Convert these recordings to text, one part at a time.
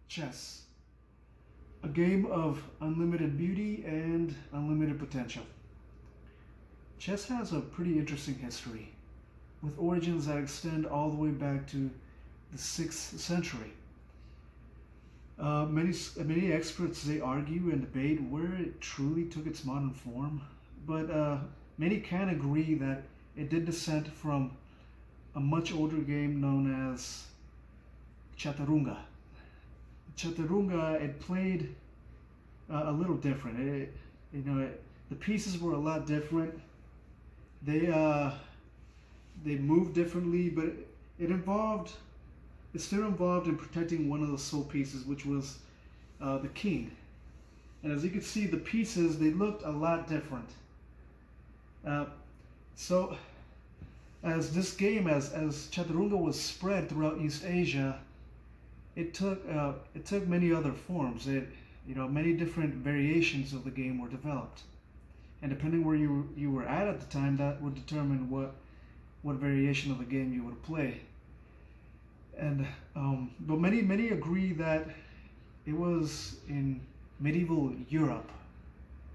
Chess, a game of unlimited beauty and unlimited potential. Chess has a pretty interesting history, with origins that extend all the way back to the 6th century. Many experts, they argue and debate where it truly took its modern form, but many can agree that it did descend from a much older game known as Chaturanga. Chaturanga, it played a little different. The pieces were a lot different. They moved differently, but it still involved in protecting one of the sole pieces, which was the king. And as you can see, the pieces, they looked a lot different. So as this game, as Chaturanga was spread throughout East Asia, it took many other forms. Many different variations of the game were developed, and depending where you were at the time, that would determine what variation of the game you would play. And but many agree that it was in medieval Europe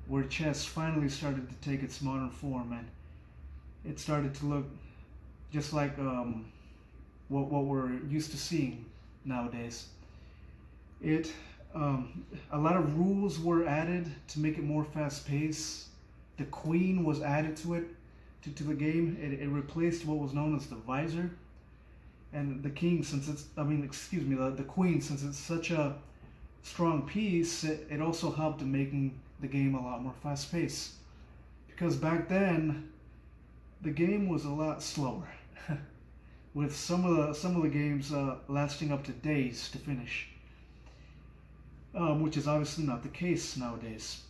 where chess finally started to take its modern form, and it started to look just like what we're used to seeing nowadays. A lot of rules were added to make it more fast-paced. The queen was added to the game. It replaced what was known as the visor. And the king, the queen, since it's such a strong piece, it also helped in making the game a lot more fast-paced. Because back then, the game was a lot slower, with some of the games lasting up to days to finish, which is obviously not the case nowadays.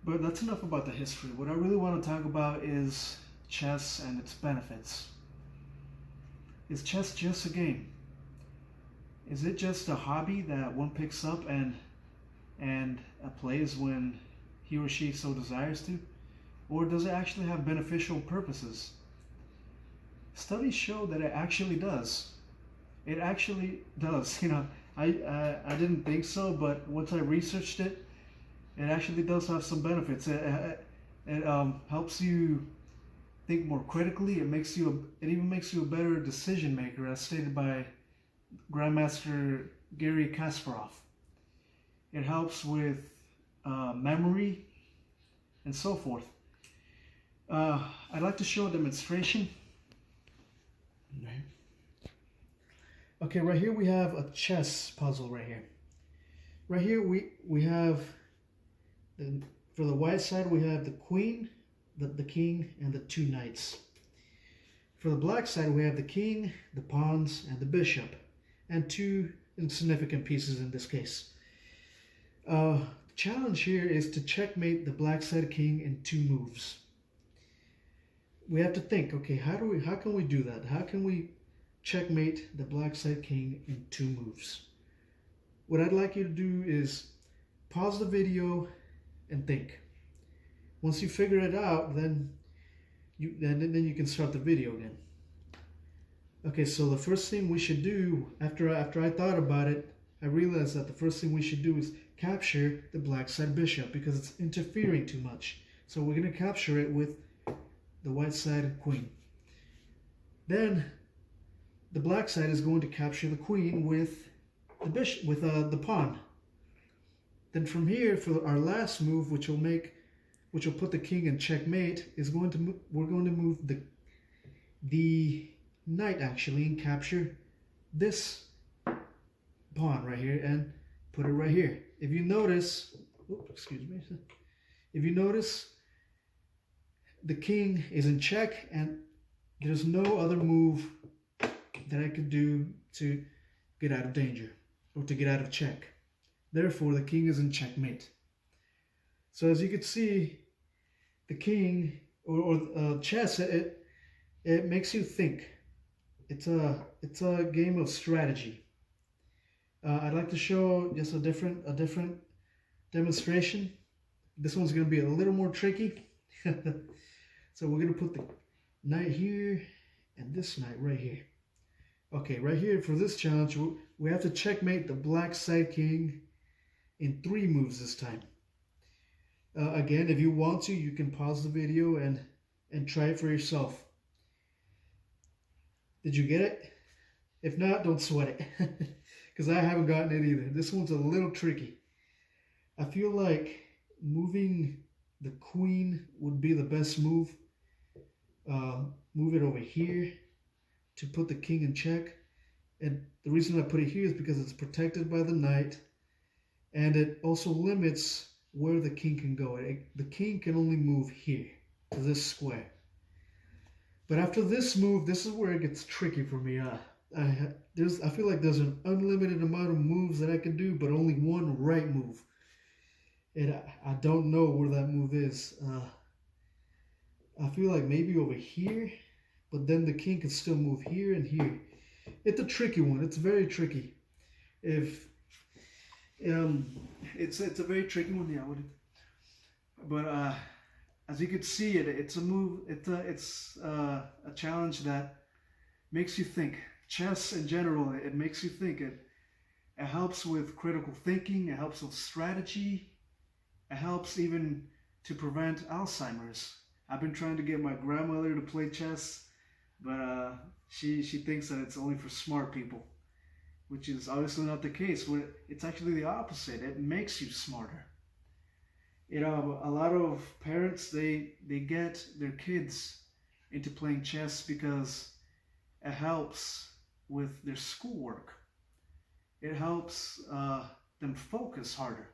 But that's enough about the history. What I really want to talk about is chess and its benefits. Is chess just a game? Is it just a hobby that one picks up and plays when he or she so desires to? Or does it actually have beneficial purposes? Studies show that it actually does. It actually does. I didn't think so, but once I researched it, it actually does have some benefits. It helps you think more critically. It even makes you a better decision maker, as stated by Grandmaster Garry Kasparov. It helps with memory and so forth. I'd like to show a demonstration. Okay, right here we have a chess puzzle right here. Right here we have, for the white side, we have the queen, the king, and the 2 knights. For the black side, we have the king, the pawns, and the bishop, and 2 insignificant pieces in this case. The challenge here is to checkmate the black side king in 2 moves. We have to think, okay, how can we do that? How can we checkmate the black side king in 2 moves? What I'd like you to do is pause the video and think. Once you figure it out, then you can start the video again. Okay, so the first thing we should do, after I thought about it, I realized that the first thing we should do is capture the black side bishop, because it's interfering too much. So we're going to capture it with the white side queen. Then the black side is going to capture the queen with the bishop, with the pawn. Then from here, for our last move, which will put the king in checkmate, we're going to move the knight actually and capture this pawn right here and put it right here. If you notice, if you notice, the king is in check, and there's no other move that I could do to get out of danger or to get out of check. Therefore, the king is in checkmate. So as you can see, the king or chess, it makes you think. It's a game of strategy. I'd like to show just a different demonstration. This one's going to be a little more tricky. So we're going to put the knight here and this knight right here. Okay, right here for this challenge, we have to checkmate the black side king in 3 moves this time. Again, if you want to, you can pause the video and try it for yourself. Did you get it? If not, don't sweat it, because I haven't gotten it either. This one's a little tricky. I feel like moving the queen would be the best move. Move it over here to put the king in check. And the reason I put it here is because it's protected by the knight, and it also limits where the king can go. The king can only move here to this square. But after this move, this is where it gets tricky for me. I feel like there's an unlimited amount of moves that I can do, but only one right move. And I don't know where that move is. I feel like maybe over here, but then the king can still move here and here. It's a tricky one. It's very tricky. It's a very tricky one. Yeah, but as you can see, it's a move. It's a challenge that makes you think. Chess in general, it makes you think. It helps with critical thinking. It helps with strategy. It helps even to prevent Alzheimer's. I've been trying to get my grandmother to play chess, but she thinks that it's only for smart people, which is obviously not the case. It's actually the opposite. It makes you smarter. You know, a lot of parents, they get their kids into playing chess because it helps with their schoolwork. It helps them focus harder.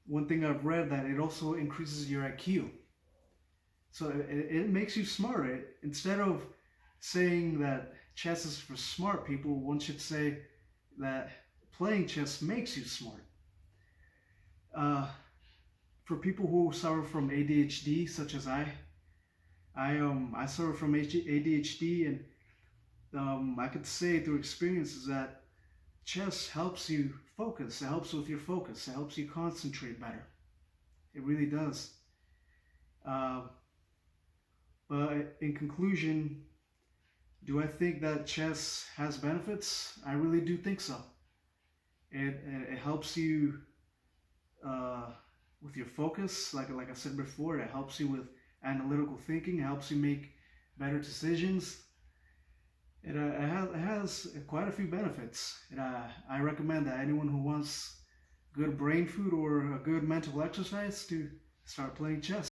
One thing I've read that it also increases your IQ. So it makes you smarter. Instead of saying that chess is for smart people, one should say that playing chess makes you smart. For people who suffer from ADHD, such as I suffer from ADHD, and I could say through experiences that chess helps you focus. It helps with your focus. It helps you concentrate better. It really does. But in conclusion, do I think that chess has benefits? I really do think so. It helps you with your focus, like I said before. It helps you with analytical thinking. It helps you make better decisions. It has quite a few benefits. And I recommend that anyone who wants good brain food or a good mental exercise to start playing chess.